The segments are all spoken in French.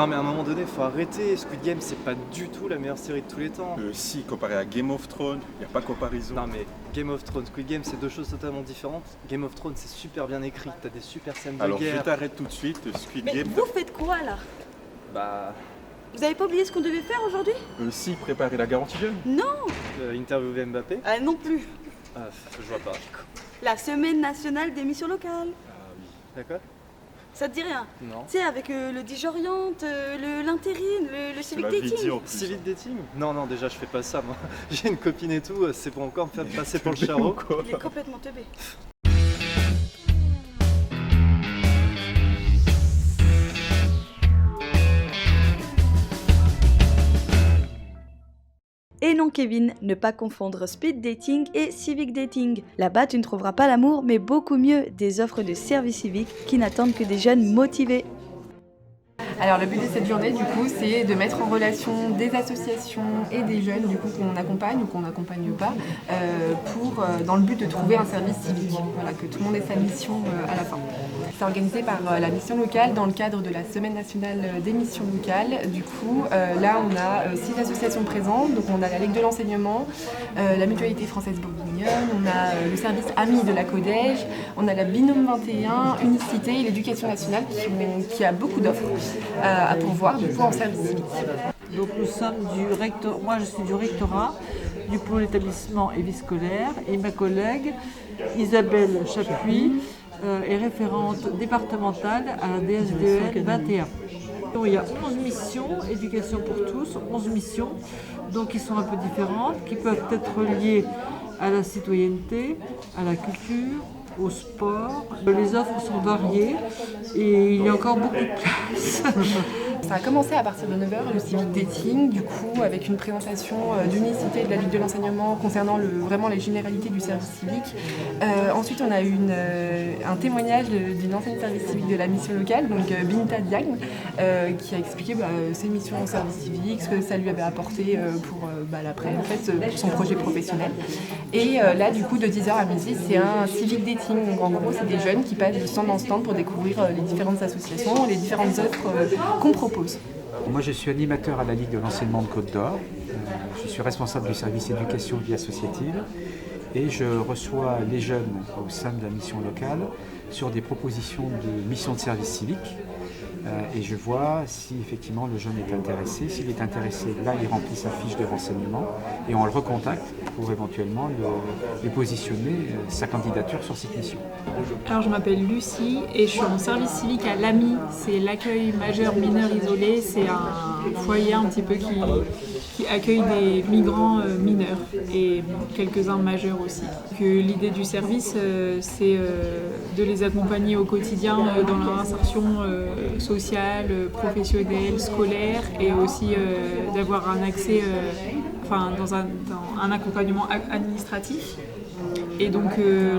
Non mais à un moment donné, faut arrêter. Squid Game, c'est pas du tout la meilleure série de tous les temps. Si, comparé à Game of Thrones, il n'y a pas comparaison. Non mais Game of Thrones, Squid Game, c'est deux choses totalement différentes. Game of Thrones, c'est super bien écrit. T'as des super scènes de Alors guerre. je t'arrête tout de suite, Squid Mais Game. vous faites quoi là? Bah, Vous avez pas oublié ce qu'on devait faire aujourd'hui? Si, préparer la garantie jeune. Non. interviewer Mbappé. Ah non plus. Ah, je vois pas. La semaine nationale des missions locales. D'accord. Ça te dit rien? Non. Tu sais, avec le Dijoriante, l'intérim, le civic dating. Civic dating? Non, non, déjà je fais pas ça moi. J'ai une copine et tout, c'est pour encore me faire passer pour le charreau. Il est complètement teubé. Et non Kevin, ne pas confondre speed dating et civic dating. Là-bas tu ne trouveras pas l'amour, mais beaucoup mieux des offres de service civique qui n'attendent que des jeunes motivés. Alors le but de cette journée du coup c'est de mettre en relation des associations et des jeunes du coup qu'on accompagne ou qu'on n'accompagne pas dans le but de trouver un service civique, voilà, que tout le monde ait sa mission à la fin. C'est organisé par la mission locale dans le cadre de la Semaine nationale des missions locales. Du coup là on a 6 associations présentes, donc on a la Ligue de l'enseignement, la Mutualité française bourguignonne, on a le service Amis de la Codège, on a la Binôme 21, Unicité et l'Éducation nationale qui a beaucoup d'offres à pourvoir du coup en service civique. Donc nous sommes moi je suis du rectorat du pôle établissement et vie scolaire et ma collègue Isabelle Chapuis est référente départementale à la DSDEN 21. Donc, il y a 11 missions, éducation pour tous, 11 missions, donc qui sont un peu différentes, qui peuvent être liées à la citoyenneté, à la culture, au sport. Les offres sont variées et il y a encore beaucoup de place. Ça a commencé à partir de 9h, le civic dating, du coup, avec une présentation d'Unicité de la Ligue de l'enseignement concernant vraiment les généralités du service civique. Ensuite, on a eu un témoignage d'une ancienne service civique de la mission locale, donc Binta Diagne, qui a expliqué ses missions au service civique, ce que ça lui avait apporté pour l'après, en fait, pour son projet professionnel. Et là, du coup, de 10h à midi, c'est un civic dating. Donc, en gros, c'est des jeunes qui passent de stand en stand pour découvrir les différentes associations, les différentes offres qu'on propose. Moi, je suis animateur à la Ligue de l'enseignement de Côte d'Or. Je suis responsable du service éducation vie associative et je reçois les jeunes au sein de la mission locale sur des propositions de mission de service civique. Et je vois si effectivement le jeune est intéressé. S'il est intéressé, là il remplit sa fiche de renseignement et on le recontacte pour éventuellement lui positionner sa candidature sur cette mission. Alors je m'appelle Lucie et je suis en service civique à l'AMI, c'est l'accueil majeur mineur isolé, c'est un foyer un petit peu qui accueille des migrants mineurs et quelques-uns majeurs aussi. L'idée du service c'est de les accompagner au quotidien dans leur insertion sociale, professionnelle, scolaire et aussi d'avoir un accès dans un accompagnement administratif. Et donc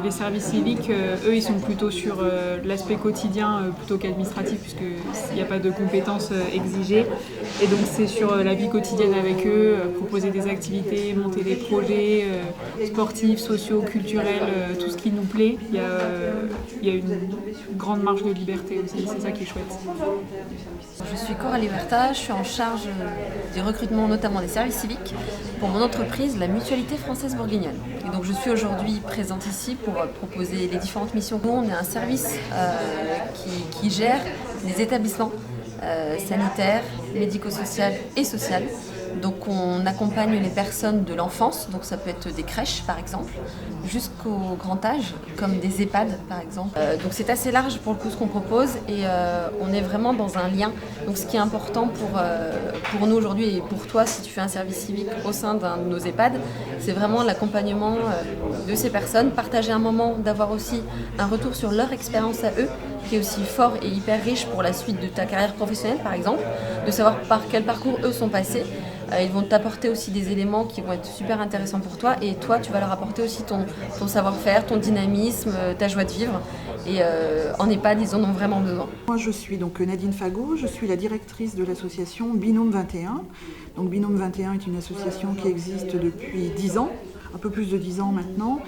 les services civiques, eux, ils sont plutôt sur l'aspect quotidien plutôt qu'administratif puisqu'il n'y a pas de compétences exigées. Et donc c'est sur la vie quotidienne avec eux, proposer des activités, monter des projets sportifs, sociaux, culturels, tout ce qui nous plaît. Il y a une grande marge de liberté aussi, c'est ça qui est chouette. Je suis Coralie Berta, je suis en charge des recrutements, notamment des services civiques, pour mon entreprise, la Mutualité française bourguignonne. Et donc je suis aujourd'hui présente ici pour proposer les différentes missions. Nous, on est un service qui gère des établissements sanitaires, médico-social et social. Donc on accompagne les personnes de l'enfance, donc ça peut être des crèches par exemple, jusqu'au grand âge, comme des EHPAD par exemple. Donc c'est assez large pour le coup ce qu'on propose et on est vraiment dans un lien. Donc ce qui est important pour nous aujourd'hui et pour toi si tu fais un service civique au sein d'un de nos EHPAD, c'est vraiment l'accompagnement de ces personnes, partager un moment, d'avoir aussi un retour sur leur expérience à eux, qui est aussi fort et hyper riche pour la suite de ta carrière professionnelle par exemple, de savoir par quel parcours eux sont passés. Ils vont t'apporter aussi des éléments qui vont être super intéressants pour toi et toi tu vas leur apporter aussi ton savoir-faire, ton dynamisme, ta joie de vivre et en EHPAD ils en ont vraiment besoin. Moi je suis donc Nadine Fagot, je suis la directrice de l'association Binôme 21. Donc Binôme 21 est une association qui existe depuis 10 ans, un peu plus de 10 ans maintenant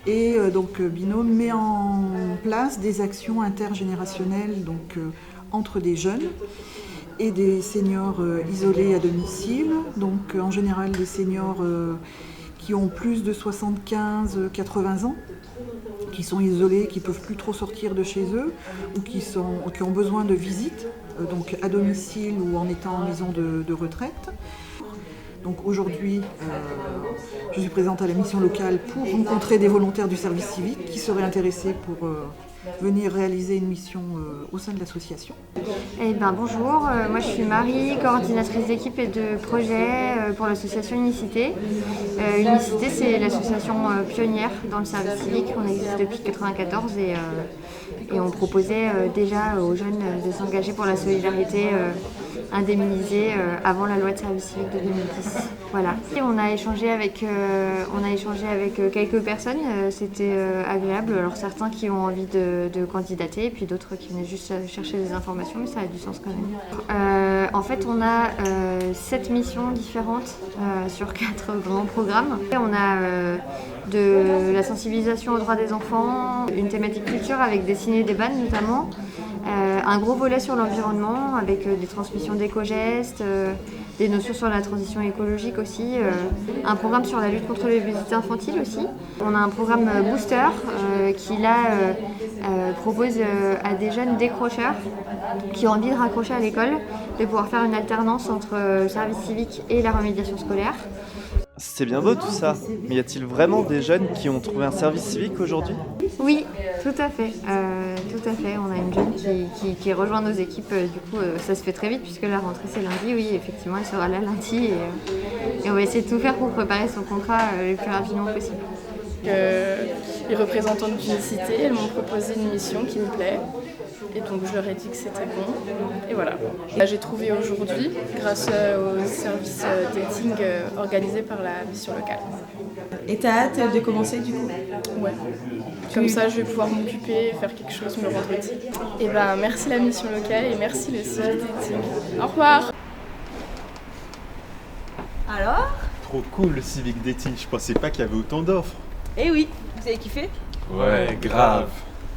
et donc Binôme met en place des actions intergénérationnelles donc entre des jeunes. et des seniors isolés à domicile, donc en général des seniors qui ont plus de 75-80 ans, qui sont isolés, qui ne peuvent plus trop sortir de chez eux ou qui ont besoin de visites, donc à domicile ou en étant en maison de retraite. Donc aujourd'hui, je suis présente à la mission locale pour rencontrer des volontaires du service civique qui seraient intéressés pour venir réaliser une mission au sein de l'association. Bonjour, moi je suis Marie, coordinatrice d'équipe et de projet pour l'association Unicité. Unicité, c'est l'association pionnière dans le service civique. On existe depuis 1994 et on proposait déjà aux jeunes de s'engager pour la solidarité indemnisée avant la loi de service civique de 2010. Voilà. Et on a échangé avec quelques personnes, c'était agréable. Alors certains qui ont envie de candidater et puis d'autres qui venaient juste chercher des informations, mais ça a du sens quand même. En fait, on a 7 missions différentes sur 4 grands programmes. On a de la sensibilisation aux droits des enfants, une thématique culture avec des ciné et des bannes notamment, un gros volet sur l'environnement avec des transmissions d'éco-gestes, des notions sur la transition écologique aussi, un programme sur la lutte contre l'obésité infantile aussi. On a un programme Booster qui là propose à des jeunes décrocheurs qui ont envie de raccrocher à l'école de pouvoir faire une alternance entre le service civique et la remédiation scolaire. C'est bien beau tout ça, mais y a-t-il vraiment des jeunes qui ont trouvé un service civique aujourd'hui? Oui, tout à fait. On a une jeune qui rejoint nos équipes. Du coup, ça se fait très vite puisque la rentrée c'est lundi. Oui, effectivement, elle sera là lundi et on va essayer de tout faire pour préparer son contrat le plus rapidement possible. Les représentants d'Unicité, elles m'ont proposé une mission qui me plaît. Et donc je leur ai dit que c'était bon. Et voilà. J'ai trouvé aujourd'hui grâce au service dating organisé par la mission locale. Et t'as hâte de commencer du coup? Ouais. Comme ça je vais pouvoir m'occuper et faire quelque chose le vendredi. Et merci la mission locale et merci le civic dating. Au revoir. Alors? Trop cool le civic dating, je pensais pas qu'il y avait autant d'offres. Eh oui, vous avez kiffé? Ouais, grave.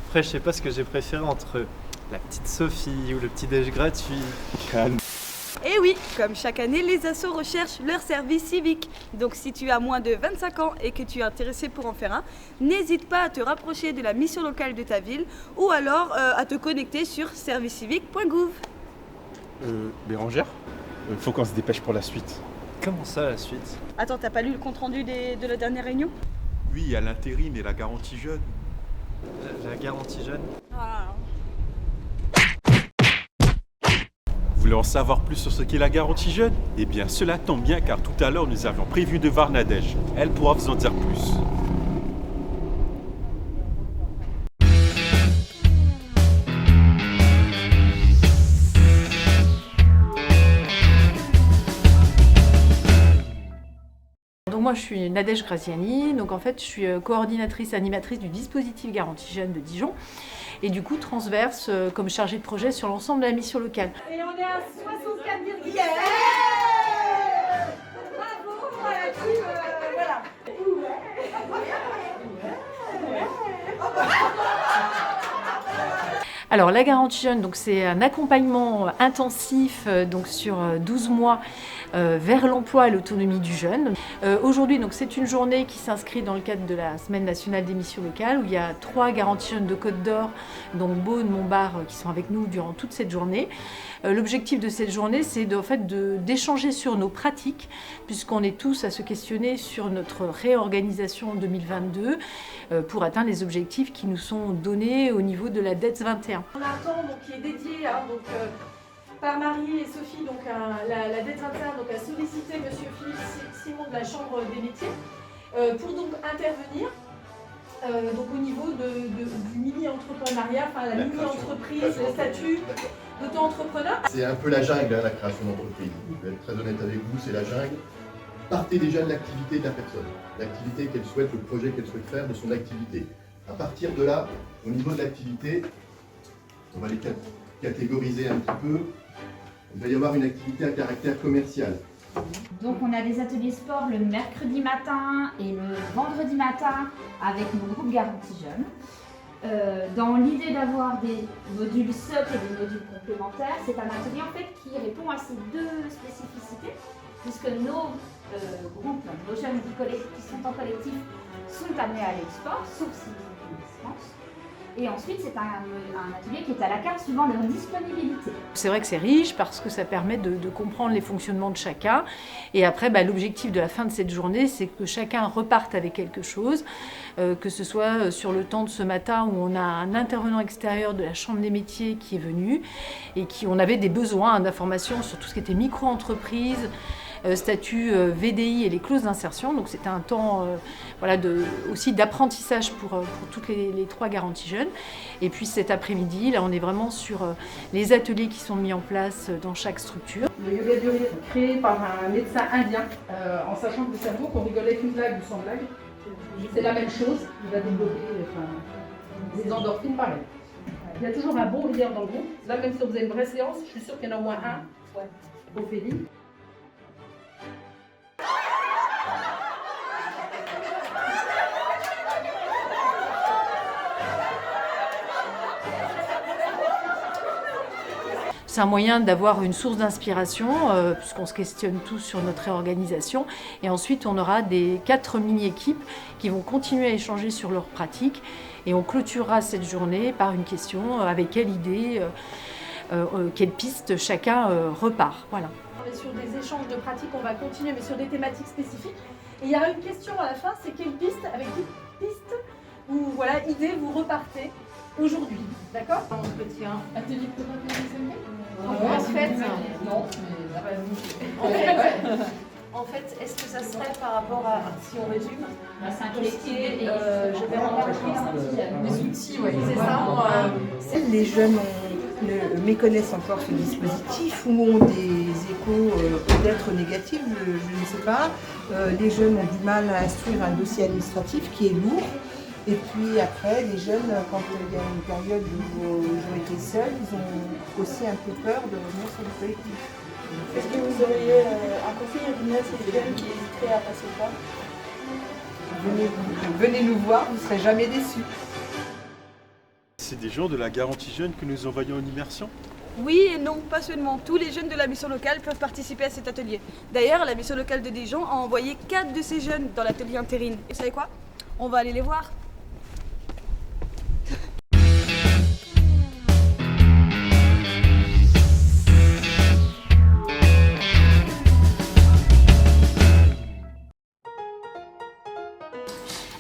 Après, je sais pas ce que j'ai préféré entre la petite Sophie ou le petit déj gratuit. Calme. Eh oui, comme chaque année, les assos recherchent leur service civique. Donc si tu as moins de 25 ans et que tu es intéressé pour en faire un, n'hésite pas à te rapprocher de la mission locale de ta ville ou alors à te connecter sur servicecivique.gouv. Bérangère, faut qu'on se dépêche pour la suite. Comment ça la suite? Attends, t'as pas lu le compte-rendu de la dernière réunion? Oui, il y a l'intérim et la garantie jeune. La garantie jeune? Vous voulez en savoir plus sur ce qu'est la garantie jeune? Eh bien, cela tombe bien car tout à l'heure nous avions prévu de voir Nadège. Elle pourra vous en dire plus. Donc moi je suis Nadège Graziani, donc en fait je suis coordinatrice animatrice du dispositif Garantie Jeune de Dijon et du coup transverse comme chargée de projet sur l'ensemble de la mission locale. Et on est à 64,7. Yeah. Bravo, voilà. Alors la Garantie Jeune, donc c'est un accompagnement intensif donc sur 12 mois vers l'emploi et l'autonomie du jeune. Aujourd'hui, donc c'est une journée qui s'inscrit dans le cadre de la Semaine nationale des missions locales où il y a 3 Garanties Jeunes de Côte d'Or, donc Beaune, Montbard, qui sont avec nous durant toute cette journée. L'objectif de cette journée, c'est d'échanger sur nos pratiques, puisqu'on est tous à se questionner sur notre réorganisation en 2022 pour atteindre les objectifs qui nous sont donnés au niveau de la DETS 21. On a un temps qui est dédié par Marie et Sophie, donc la DETS 21, donc à solliciter M. Philippe Simon de la Chambre des métiers pour donc intervenir donc au niveau du mini-entrepreneuriat, enfin la mini-entreprise, le statut d'auto-entrepreneur. C'est un peu la jungle, la création d'entreprise. Je vais être très honnête avec vous, c'est la jungle. Partez déjà de l'activité de la personne, l'activité qu'elle souhaite, le projet qu'elle souhaite faire de son activité. À partir de là, au niveau de l'activité, on va les catégoriser un petit peu. Il va y avoir une activité à caractère commercial. Donc on a des ateliers sport le mercredi matin et le vendredi matin avec nos groupes Garantie Jeunes. Dans l'idée d'avoir des modules socles et des modules complémentaires, c'est un atelier en fait qui répond à ces deux spécificités, puisque nos groupes, nos jeunes qui sont en collectif sont amenés à aller au sport, sauf s'ils ont une licence. Et ensuite, c'est un atelier qui est à la carte suivant leur disponibilité. C'est vrai que c'est riche parce que ça permet de comprendre les fonctionnements de chacun. Et après, l'objectif de la fin de cette journée, c'est que chacun reparte avec quelque chose, que ce soit sur le temps de ce matin où on a un intervenant extérieur de la Chambre des métiers qui est venu et on avait des besoins d'informations sur tout ce qui était micro-entreprise, statut VDI et les clauses d'insertion. Donc c'était un temps aussi d'apprentissage pour toutes les 3 garanties jeunes. Et puis cet après-midi, là on est vraiment sur les ateliers qui sont mis en place dans chaque structure. Le yoga du rire, créé par un médecin indien, en sachant que le cerveau, qu'on rigole avec une blague ou sans blague, c'est la même chose, il va développer des endorphines pareilles. Il y a toujours un bon rieur dans le groupe. Là, même si on faisait une vraie séance, je suis sûre qu'il y en a au moins un. Ophélie. C'est un moyen d'avoir une source d'inspiration, puisqu'on se questionne tous sur notre réorganisation. Et ensuite, on aura 4 mini-équipes qui vont continuer à échanger sur leurs pratiques. Et on clôturera cette journée par une question avec quelle idée, quelle piste chacun repart. Voilà. On est sur des échanges de pratiques, on va continuer, mais sur des thématiques spécifiques. Et il y a une question à la fin, c'est quelle piste, avec quelle piste ou idée vous repartez aujourd'hui, d'accord? Atelier En fait, est-ce que ça serait par rapport à, si on résume, c'est un collectif je vais rendre des outils, c'est ça. Les jeunes ne méconnaissent encore ce dispositif ou ont des échos peut-être négatifs, je ne sais pas. Les jeunes ont du mal à instruire un dossier administratif qui est lourd. Et puis après, les jeunes, quand il y a une période où ils ont été seuls, ils ont aussi un peu peur de revenir sur le collectif. Est-ce que vous auriez un conseil à donner à ces jeunes qui hésiteraient à passer le pas? Venez nous voir, vous ne serez jamais déçus. C'est des gens de la garantie jeune que nous envoyons en immersion? Oui et non, pas seulement. Tous les jeunes de la mission locale peuvent participer à cet atelier. D'ailleurs, la mission locale de Dijon a envoyé 4 de ces jeunes dans l'atelier intérim. Et vous savez quoi? On va aller les voir.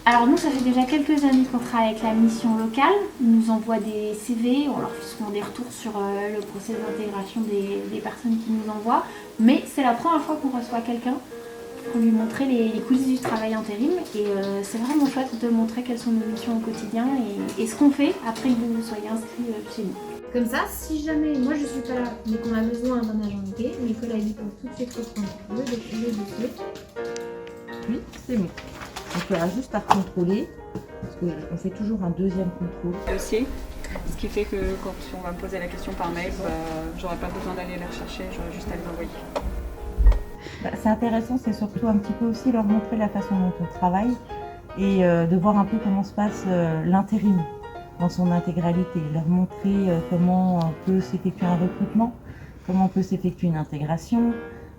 Alors nous, ça fait déjà quelques années qu'on travaille avec la mission locale. Ils nous envoient des CV, on leur fait des retours sur le processus d'intégration des personnes qui nous envoient. Mais c'est la première fois qu'on reçoit quelqu'un pour lui montrer les coulisses du travail intérim. Et c'est vraiment chouette de montrer quelles sont nos missions au quotidien et ce qu'on fait après que vous soyez inscrits chez nous. Comme ça, si jamais moi je suis pas là, mais qu'on a besoin d'un agent loqué, mes collègues peuvent tout de suite reprendre le dossier. Oui, c'est bon. Donc il y a juste à contrôler, parce qu'on fait toujours un deuxième contrôle. Dossier, ce qui fait que quand on va me poser la question par mail, j'aurai pas besoin d'aller les rechercher, j'aurai juste à les envoyer. C'est intéressant, c'est surtout un petit peu aussi leur montrer la façon dont on travaille et de voir un peu comment se passe l'intérim dans son intégralité, leur montrer comment peut s'effectuer un recrutement, comment peut s'effectuer une intégration,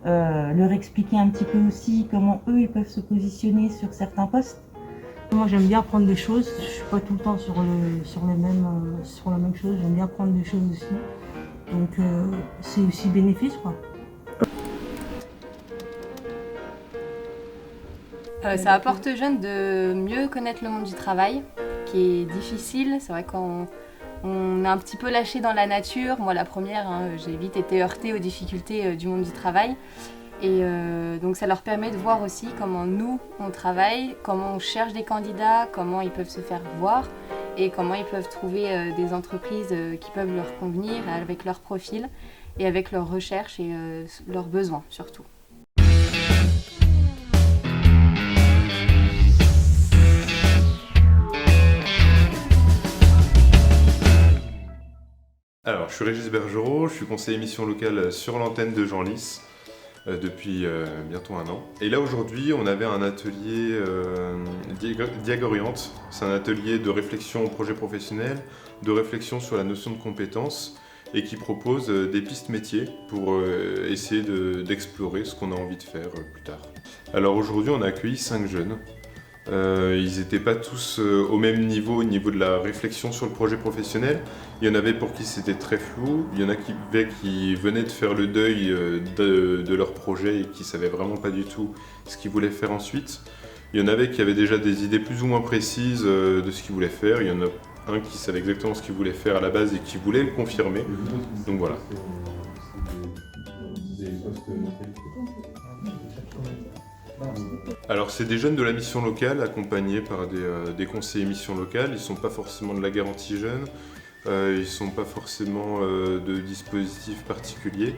leur expliquer un petit peu aussi comment eux ils peuvent se positionner sur certains postes. Moi j'aime bien apprendre des choses, je suis pas tout le temps sur la même chose, j'aime bien apprendre des choses aussi. Donc c'est aussi bénéfice quoi. Ça apporte aux jeunes de mieux connaître le monde du travail, qui est difficile. C'est vrai qu'on est un petit peu lâché dans la nature. Moi, la première, j'ai vite été heurtée aux difficultés du monde du travail. Et donc ça leur permet de voir aussi comment nous, on travaille, comment on cherche des candidats, comment ils peuvent se faire voir et comment ils peuvent trouver des entreprises qui peuvent leur convenir avec leur profil et avec leurs recherches et leurs besoins surtout. Alors, je suis Régis Bergerot, je suis conseiller mission locale sur l'antenne de Genlis. depuis bientôt 1 an. Et là aujourd'hui on avait un atelier Diagoriente. C'est un atelier de réflexion au projet professionnel, de réflexion sur la notion de compétence et qui propose des pistes métiers pour essayer d'explorer ce qu'on a envie de faire plus tard. Alors aujourd'hui on a accueilli 5 jeunes. Ils n'étaient pas tous au même niveau, au niveau de la réflexion sur le projet professionnel. Il y en avait pour qui c'était très flou, il y en a qui venaient de faire le deuil de leur projet et qui ne savaient vraiment pas du tout ce qu'ils voulaient faire ensuite. Il y en avait qui avaient déjà des idées plus ou moins précises de ce qu'ils voulaient faire. Il y en a un qui savait exactement ce qu'il voulait faire à la base et qui voulait le confirmer. Donc voilà. Alors c'est des jeunes de la mission locale accompagnés par des conseillers mission locale. Ils ne sont pas forcément de la garantie jeune, ils ne sont pas forcément de dispositifs particuliers.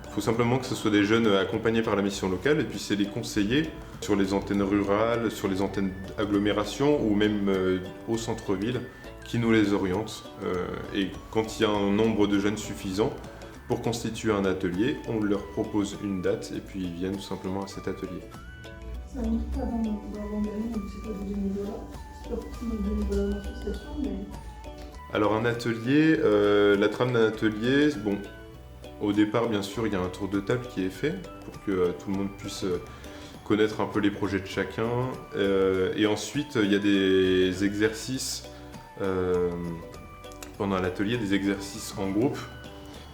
Il faut simplement que ce soit des jeunes accompagnés par la mission locale et puis c'est les conseillers sur les antennes rurales, sur les antennes d'agglomération ou même au centre-ville qui nous les orientent. Et quand il y a un nombre de jeunes suffisant pour constituer un atelier, on leur propose une date et puis ils viennent tout simplement à cet atelier. Ça rentre pas dans l'engagement, donc c'est pas des bénévolat. C'est pas forcément des bénévolat d'association, mais... Alors un atelier, la trame d'un atelier, bon, au départ bien sûr il y a un tour de table qui est fait pour que tout le monde puisse connaître un peu les projets de chacun. Et ensuite il y a des exercices pendant l'atelier, des exercices en groupe.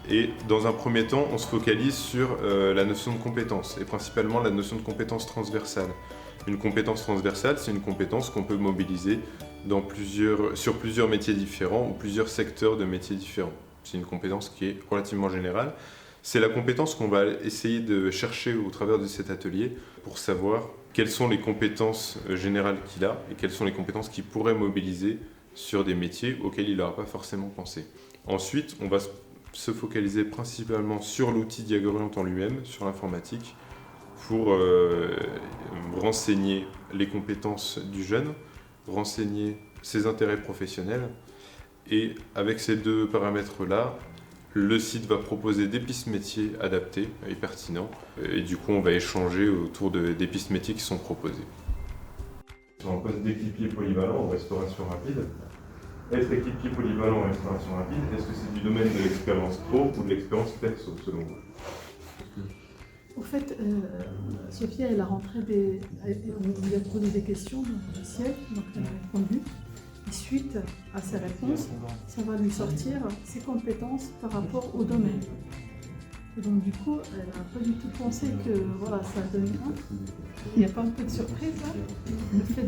Et dans un premier temps, on se focalise sur la notion de compétence, et principalement la notion de compétence transversale. Une compétence transversale, c'est une compétence qu'on peut mobiliser sur plusieurs métiers différents ou plusieurs secteurs de métiers différents. C'est une compétence qui est relativement générale. C'est la compétence qu'on va essayer de chercher au travers de cet atelier pour savoir quelles sont les compétences générales qu'il a et quelles sont les compétences qu'il pourrait mobiliser sur des métiers auxquels il n'aura pas forcément pensé. Ensuite, on va se focaliser principalement sur l'outil Diagoriente en lui-même, sur l'informatique, pour renseigner les compétences du jeune, renseigner ses intérêts professionnels. Et avec ces 2 paramètres-là, le site va proposer des pistes métiers adaptées et pertinents. Et du coup, on va échanger autour des pistes métiers qui sont proposées. Sur un poste d'équipier polyvalent en restauration rapide, être équipier polyvalent en restauration rapide, est-ce que c'est du domaine de l'expérience pro ou de l'expérience perso, selon vous? Au fait, Sophia, elle a rentré on lui a posé des questions dans le logiciel, donc elle a répondu. Et suite à ses réponses, ça va lui sortir ses compétences par rapport au domaine. Et donc du coup, elle n'a pas du tout pensé que voilà, ça donne un. Il n'y a pas un peu de surprise là. Le fait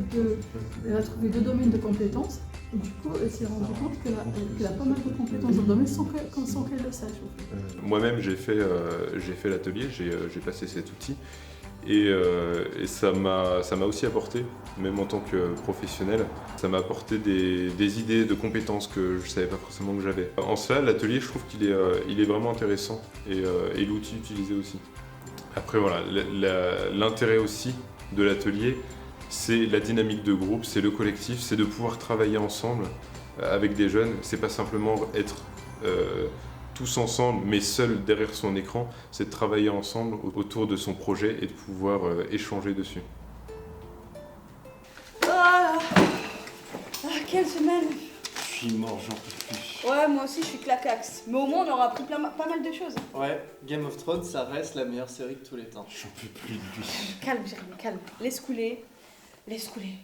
elle a trouvé 2 domaines de compétences. Et du coup, elle s'est rendue compte qu'elle a pas mal de compétences dans le domaine sans qu'elle le sache. Moi-même, j'ai fait l'atelier, j'ai passé cet outil. Et ça m'a aussi apporté, même en tant que professionnel, ça m'a apporté des idées de compétences que je ne savais pas forcément que j'avais. En cela, l'atelier, je trouve qu'il est vraiment intéressant et l'outil utilisé aussi. Après voilà, l'intérêt aussi de l'atelier, c'est la dynamique de groupe, c'est le collectif, c'est de pouvoir travailler ensemble avec des jeunes. C'est pas simplement être tous ensemble, mais seul derrière son écran, c'est de travailler ensemble autour de son projet et de pouvoir échanger dessus. Ah, quelle semaine! Je suis mort, j'en peux plus. Ouais, moi aussi je suis claquax. Mais au moins on aura appris pas mal de choses. Ouais, Game of Thrones, ça reste la meilleure série de tous les temps. J'en peux plus de lui. Calme, Jérémy, calme. Laisse couler. Laisse couler.